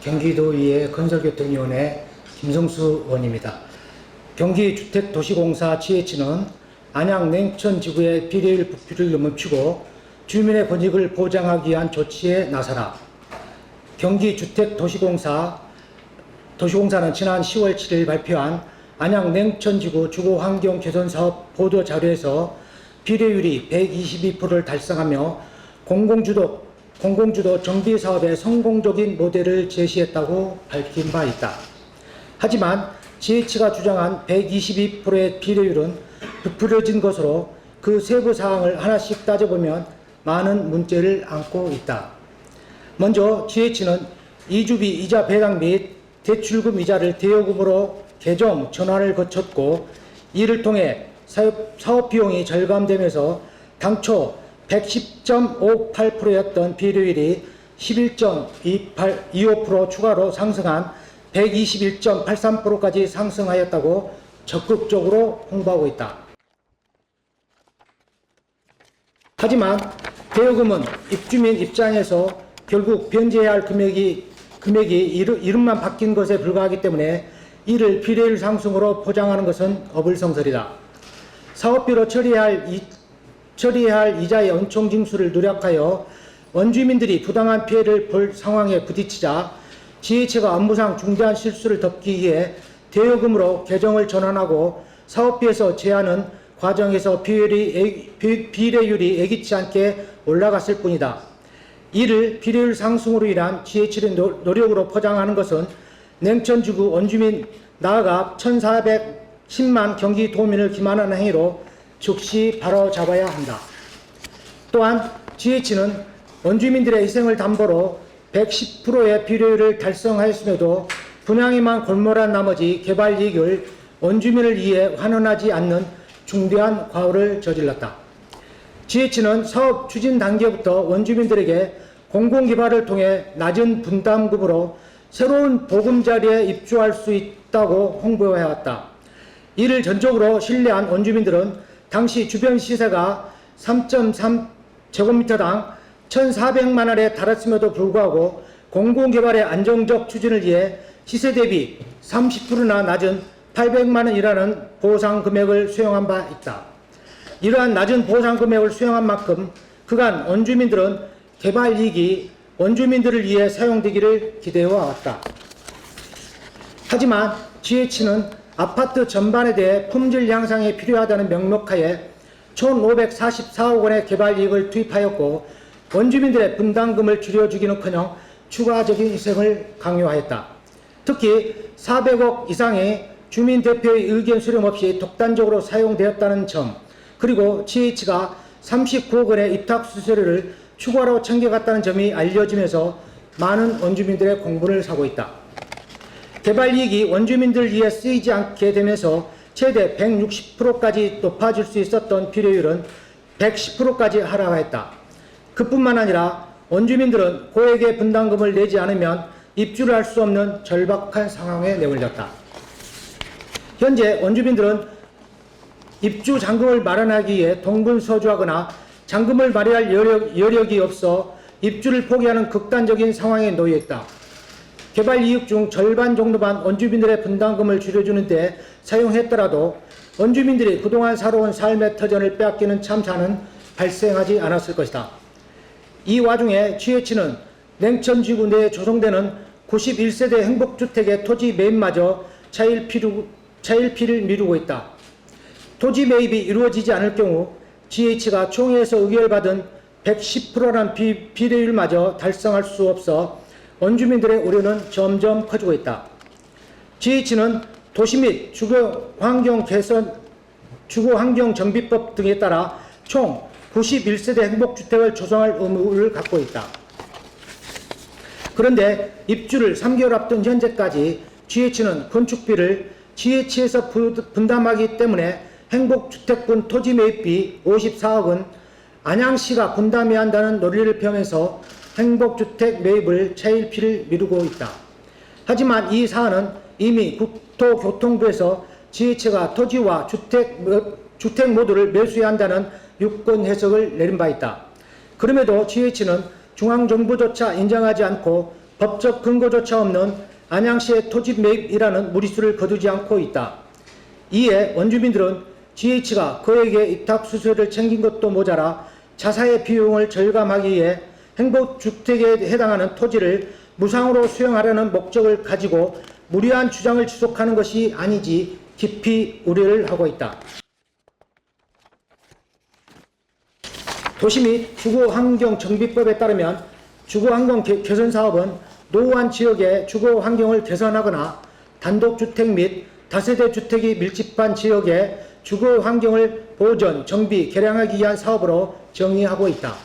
경기도의회 건설교통위원회 김성수 의원입니다. 경기주택도시공사 GH는 안양 냉천지구의 비례율 부피를 멈추고 주민의 권익을 보장하기 위한 조치에 나서라. 경기주택도시공사는 지난 10월 7일 발표한 안양 냉천지구 주거환경 개선사업 보도자료에서 비례율이 122%를 달성하며 공공주도 정비사업의 성공적인 모델을 제시했다고 밝힌 바 있다. 하지만 GH가 주장한 122%의 비례율은 부풀려진 것으로 그 세부 사항을 하나씩 따져보면 많은 문제를 안고 있다. 먼저 GH는 이주비 이자 배당 및 대출금 이자를 대여금으로 개정 전환을 거쳤고, 이를 통해 사업 비용이 절감되면서 당초 110.58%였던 비례율이 11.25% 추가로 상승한 121.83%까지 상승하였다고 적극적으로 홍보하고 있다. 하지만 대여금은 입주민 입장에서 결국 변제해야 할 금액이 이름만 바뀐 것에 불과하기 때문에 이를 비례율 상승으로 포장하는 것은 어불성설이다. 사업비로 처리해야 할 이자의 은총 징수를 누락하여 원주민들이 부당한 피해를 볼 상황에 부딪히자 GH가 업무상 중대한 실수를 덮기 위해 대여금으로 개정을 전환하고 사업비에서 제하는 과정에서 비례율이 예기치 않게 올라갔을 뿐이다. 이를 비례율 상승으로 인한 GH의 노력으로 포장하는 것은 냉천지구 원주민 나아가 1410만 경기도민을 기만하는 행위로 즉시 바로잡아야 한다. 또한 GH는 원주민들의 희생을 담보로 110%의 비례율을 달성하였음에도 분양에만 골몰한 나머지 개발 이익을 원주민을 위해 환원하지 않는 중대한 과오를 저질렀다. GH는 사업 추진 단계부터 원주민들에게 공공개발을 통해 낮은 분담금으로 새로운 보금자리에 입주할 수 있다고 홍보해왔다. 이를 전적으로 신뢰한 원주민들은 당시 주변 시세가 3.3제곱미터당 1,400만 원에 달했음에도 불구하고 공공개발의 안정적 추진을 위해 시세 대비 30%나 낮은 800만 원이라는 보상 금액을 수용한 바 있다. 이러한 낮은 보상 금액을 수용한 만큼 그간 원주민들은 개발 이익이 원주민들을 위해 사용되기를 기대해왔다. 하지만 GH는 아파트 전반에 대해 품질 향상이 필요하다는 명목하에 1,544억 원의 개발 이익을 투입하였고, 원주민들의 분담금을 줄여주기는커녕 추가적인 희생을 강요하였다. 특히 400억 이상의 주민 대표의 의견 수렴 없이 독단적으로 사용되었다는 점, 그리고 GH가 39억 원의 입탁 수수료를 추가로 챙겨갔다는 점이 알려지면서 많은 원주민들의 공분을 사고 있다. 개발 이익이 원주민들 위해 쓰이지 않게 되면서 최대 160%까지 높아질 수 있었던 비례율은 110%까지 하락하였다. 그뿐만 아니라 원주민들은 고액의 분담금을 내지 않으면 입주를 할 수 없는 절박한 상황에 내몰렸다. 현재 원주민들은 입주 잔금을 마련하기 위해 동분서주하거나 잔금을 마련할 여력이 없어 입주를 포기하는 극단적인 상황에 놓여 있다. 개발 이익 중 절반 정도만 원주민들의 분담금을 줄여주는 데 사용했더라도 원주민들이 그동안 살아온 삶의 터전을 빼앗기는 참사는 발생하지 않았을 것이다. 이 와중에 GH는 냉천지구 내에 조성되는 91세대 행복주택의 토지 매입마저 차일피를 미루고 있다. 토지 매입이 이루어지지 않을 경우 GH가 총회에서 의결받은 110%라는 비례율마저 달성할 수 없어 원주민들의 우려는 점점 커지고 있다. GH는 도시 및 주거환경정비법 등에 따라 총 91세대 행복주택을 조성할 의무를 갖고 있다. 그런데 입주를 3개월 앞둔 현재까지 GH는 건축비를 GH에서 분담하기 때문에 행복주택군 토지 매입비 54억은 안양시가 분담해야 한다는 논리를 펴면서 행복주택 매입을 차일피를 미루고 있다. 하지만 이 사안은 이미 국토교통부에서 GH가 토지와 주택 모두를 매수해야 한다는 유권 해석을 내린 바 있다. 그럼에도 GH는 중앙정부조차 인정하지 않고 법적 근거조차 없는 안양시의 토지 매입이라는 무리수를 거두지 않고 있다. 이에 원주민들은 GH가 그에게 입탁 수수료를 챙긴 것도 모자라 자사의 비용을 절감하기 위해 행복주택에 해당하는 토지를 무상으로 수용하려는 목적을 가지고 무리한 주장을 지속하는 것이 아니지 깊이 우려를 하고 있다. 도시 및 주거환경정비법에 따르면 주거환경 개선 사업은 노후한 지역의 주거환경을 개선하거나 단독주택 및 다세대 주택이 밀집한 지역의 주거환경을 보존, 정비, 개량하기 위한 사업으로 정의하고 있다.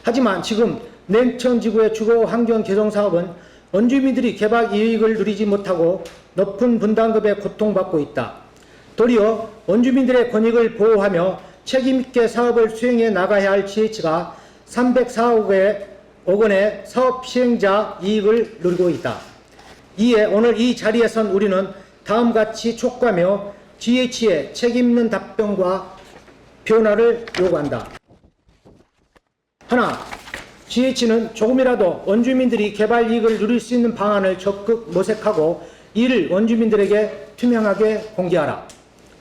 하지만 지금 냉천지구의 주거환경 개선 사업은 원주민들이 개발 이익을 누리지 못하고 높은 분담금에 고통받고 있다. 도리어 원주민들의 권익을 보호하며 책임있게 사업을 수행해 나가야 할 GH가 304억 원의 사업 시행자 이익을 누리고 있다. 이에 오늘 이 자리에선 우리는 다음같이 촉구하며 GH의 책임있는 답변과 변화를 요구한다. 하나, GH는 조금이라도 원주민들이 개발 이익을 누릴 수 있는 방안을 적극 모색하고 이를 원주민들에게 투명하게 공개하라.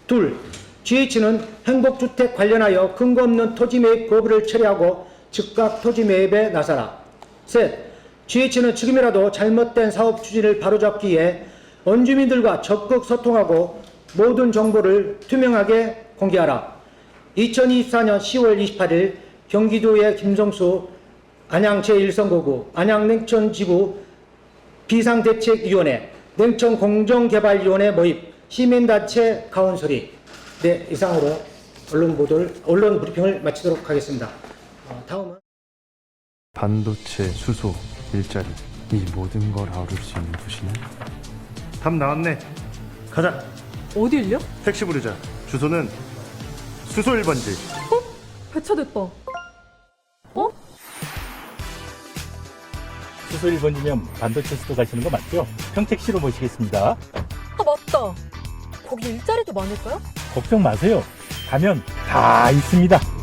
둘, GH는 행복주택 관련하여 근거 없는 토지 매입 거부를 처리하고 즉각 토지 매입에 나서라. 셋, GH는 지금이라도 잘못된 사업 추진을 바로잡기 위해 원주민들과 적극 소통하고 모든 정보를 투명하게 공개하라. 2024년 10월 28일 경기도의 김성수 안양 제1선거구 안양냉천지구 비상대책위원회 냉천공정개발위원회 모임 시민단체 가온소리. 네, 이상으로 언론 브리핑을 마치도록 하겠습니다. 다음은 반도체, 수소, 일자리 이 모든 걸 아우를 수 있는 도시는? 답 나왔네. 가자. 어딜요? 택시 부르자. 주소는 수소 1번지. 배차됐다. 어? 수소 1번지면 반도체 수도 가시는 거 맞죠? 평택시로 모시겠습니다. 아, 맞다. 거기 일자리도 많을까요? 걱정 마세요. 가면 다 있습니다.